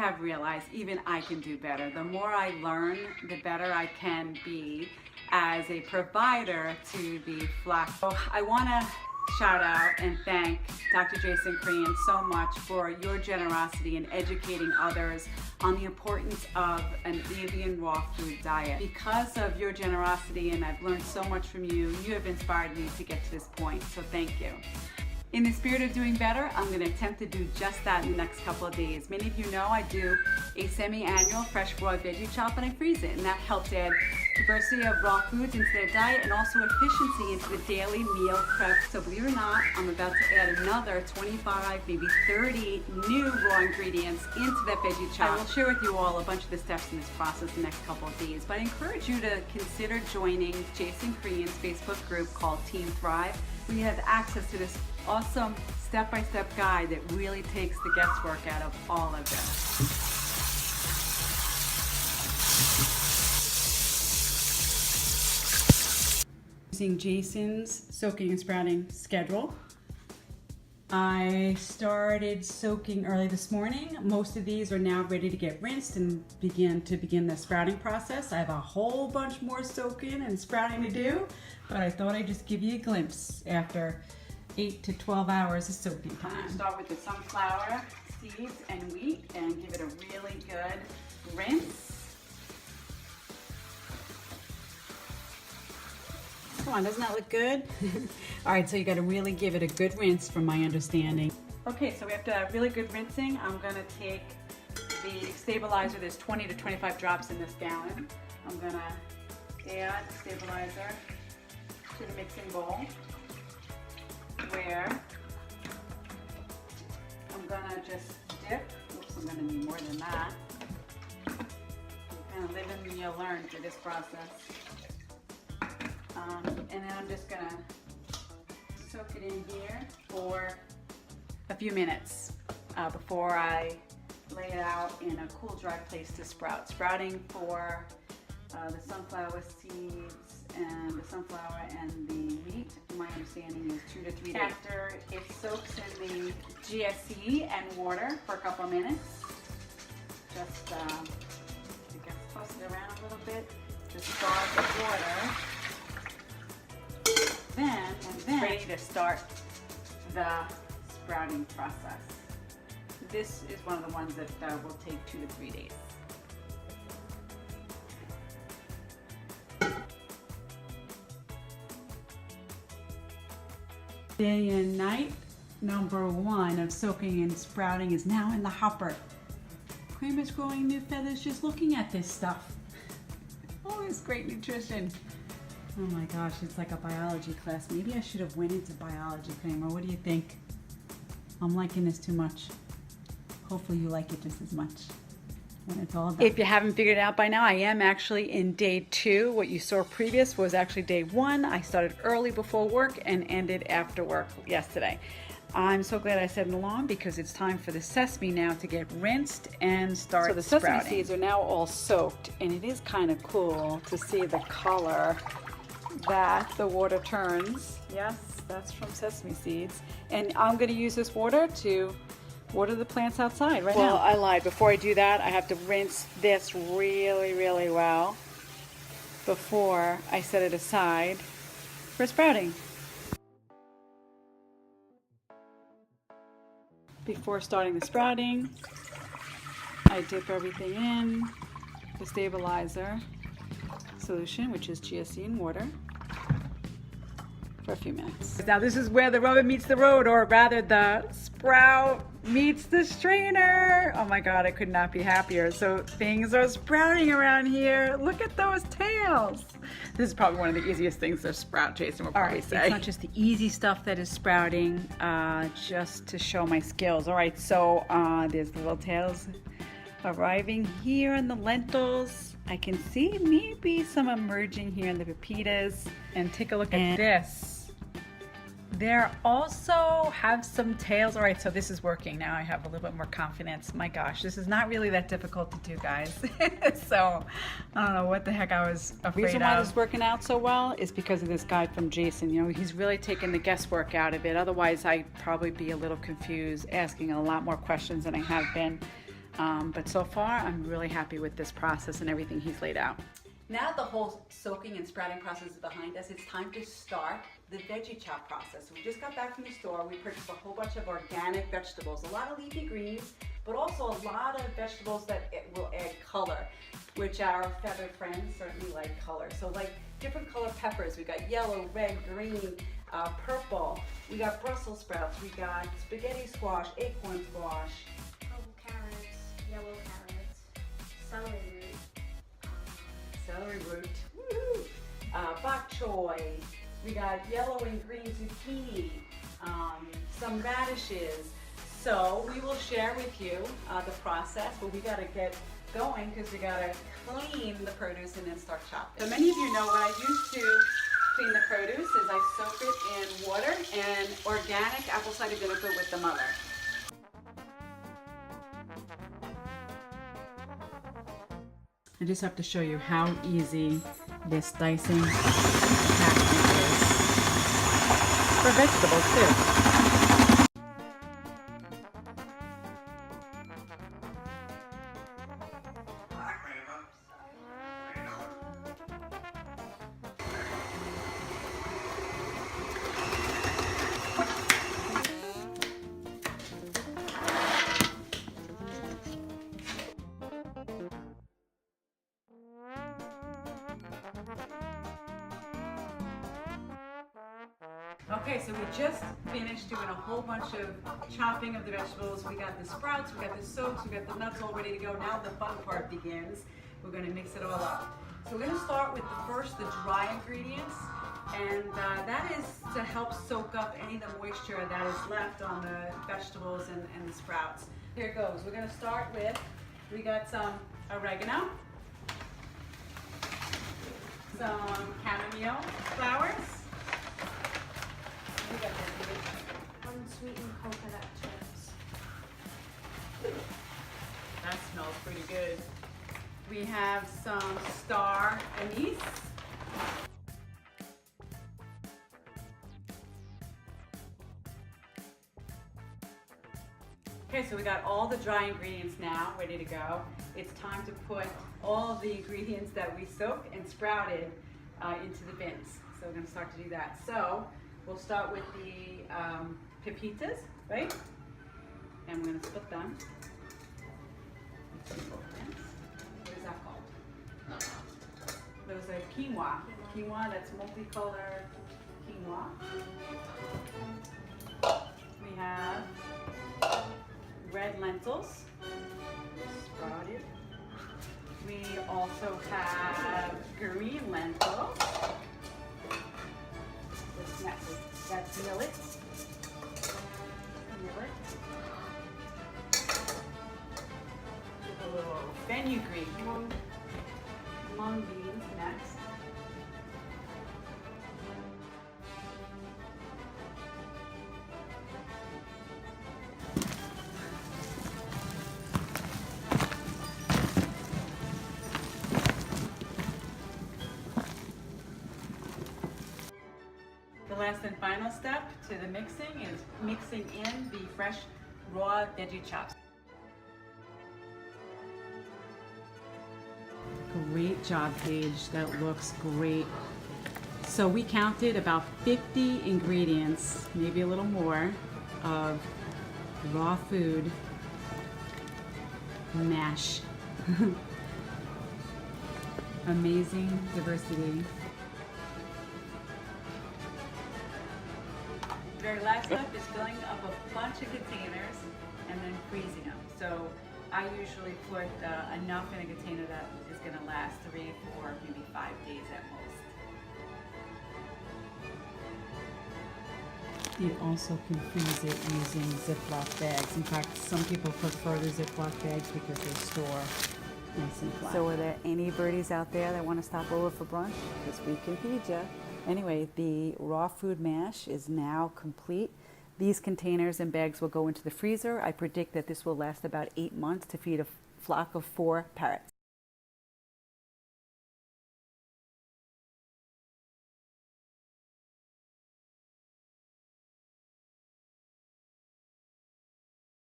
have realized even I can do better. The more I learn, the better I can be as a provider to the flock. So I want to shout out and thank Dr. Jason Crean so much for your generosity in educating others on the importance of an Indian raw food diet. Because of your generosity, and I've learned so much from you, you have inspired me to get to this point, so thank you. In the spirit of doing better, I'm going to attempt to do just that in the next couple of days. Many of you know I do a semi-annual fresh raw veggie chop and I freeze it, and that helps add diversity of raw foods into their diet and also efficiency into the daily meal prep. So believe it or not, I'm about to add another 25, maybe 30 new raw ingredients into that veggie chop. I will share with you all a bunch of the steps in this process the next couple of days, but I encourage you to consider joining Jason Crean's Facebook group called Team Thrive, where you have access to this awesome step-by-step guide that really takes the guesswork out of all of this. Using Jason's soaking and sprouting schedule. I started soaking early this morning. Most of these are now ready to get rinsed and begin the sprouting process. I have a whole bunch more soaking and sprouting to do, but I thought I'd just give you a glimpse after 8 to 12 hours of soaking time. I'm going to start with the sunflower seeds and wheat and give it a really good rinse. Come on, doesn't that look good? All right, so you got to really give it a good rinse from my understanding. Okay, so after a really good rinsing, I'm going to take the stabilizer. There's 20 to 25 drops in this gallon. I'm going to add the stabilizer to the mixing bowl, where I'm going to just dip. Oops, I'm going to need more than that. You kind of live and you learn through this process. And then I'm just gonna soak it in here for a few minutes before I lay it out in a cool, dry place to sprout. Sprouting for the sunflower seeds and the sunflower and the wheat, my understanding is 2 to 3 days. After it soaks in the GSE and water for a couple of minutes, just I guess toss it around a little bit to start the water. Then ready to start the sprouting process. This is one of the ones that will take 2 to 3 days. Day and night number 1 of soaking and sprouting is now in the hopper. Cream is growing new feathers just looking at this stuff. Oh, it's great nutrition. Oh my gosh, it's like a biology class. Maybe I should have went into biology, Kramer. What do you think? I'm liking this too much. Hopefully you like it just as much when it's all done. If you haven't figured it out by now, I am actually in day 2. What you saw previous was actually day 1. I started early before work and ended after work yesterday. I'm so glad I set an alarm because it's time for the sesame now to get rinsed and start sprouting. So the sesame seeds are now all soaked, and it is kind of cool to see the color that the water turns. Yes, that's from sesame seeds. And I'm going to use this water to water the plants outside right now. Well, I lied. Before I do that, I have to rinse this really, really well before I set it aside for sprouting. Before starting the sprouting, I dip everything in the stabilizer solution, which is GSE and water, for a few minutes. Now this is where the rubber meets the road, or rather the sprout meets the strainer. Oh my God, I could not be happier. So things are sprouting around here. Look at those tails. This is probably one of the easiest things to sprout, Jason will probably say. It's not just the easy stuff that is sprouting, just to show my skills. All right, so there's the little tails arriving here in the lentils. I can see maybe some emerging here in the pepitas. And take a look at this. There also have some tails. All right, so this is working now. I have a little bit more confidence. My gosh, this is not really that difficult to do, guys. So I don't know what the heck I was afraid of. The reason why this is working out so well is because of this guide from Jason. You know, he's really taken the guesswork out of it. Otherwise, I'd probably be a little confused, asking a lot more questions than I have been. But so far, I'm really happy with this process and everything he's laid out. Now that the whole soaking and sprouting process is behind us, it's time to start the veggie chop process. We just got back from the store. We purchased a whole bunch of organic vegetables, a lot of leafy greens, but also a lot of vegetables that will add color, which our feathered friends certainly like color. So like different color peppers. We got yellow, red, green, purple. We got Brussels sprouts. We got spaghetti squash, acorn squash. Purple carrots, yellow carrots, Celery root, bok choy. We got yellow and green zucchini, some radishes. So we will share with you the process, but we gotta get going because we gotta clean the produce and then start chopping. So many of you know what I used to clean the produce is I soak it in water and organic apple cider vinegar with the mother. I just have to show you how easy this dicing technique is for vegetables too. Okay, so we just finished doing a whole bunch of chopping of the vegetables. We got the sprouts, we got the soaks, we got the nuts all ready to go. Now the fun part begins. We're going to mix it all up. So we're going to start with the dry ingredients, and that is to help soak up any of the moisture that is left on the vegetables and the sprouts. Here it goes. We're going to start with, we got some oregano, some chamomile flowers. unsweetened coconut chips. That smells pretty good. We have some star anise. Okay, so we got all the dry ingredients now ready to go. It's time to put all of the ingredients that we soaked and sprouted into the bins. So we're going to start to do that. So we'll start with the pepitas, right? And we're going to split them. What is that called? Those are quinoa. Quinoa, that's multicolored quinoa. We have red lentils, sprouted. We also have green lentils. That's millet. A little fenugreek. Mung beans next. The last and final step to the mixing is mixing in the fresh raw veggie chops. Great job, Paige. That looks great. So we counted about 50 ingredients, maybe a little more, of raw food mash. Amazing diversity. The very last step is filling up a bunch of containers and then freezing them. So I usually put enough in a container that is going to last 3, 4, maybe 5 days at most. You also can freeze it using Ziploc bags. In fact, some people prefer the Ziploc bags because they store nice and flat. So are there any birdies out there that want to stop over for brunch? Because we can feed you. Anyway, the raw food mash is now complete. These containers and bags will go into the freezer. I predict that this will last about 8 months to feed a flock of 4 parrots.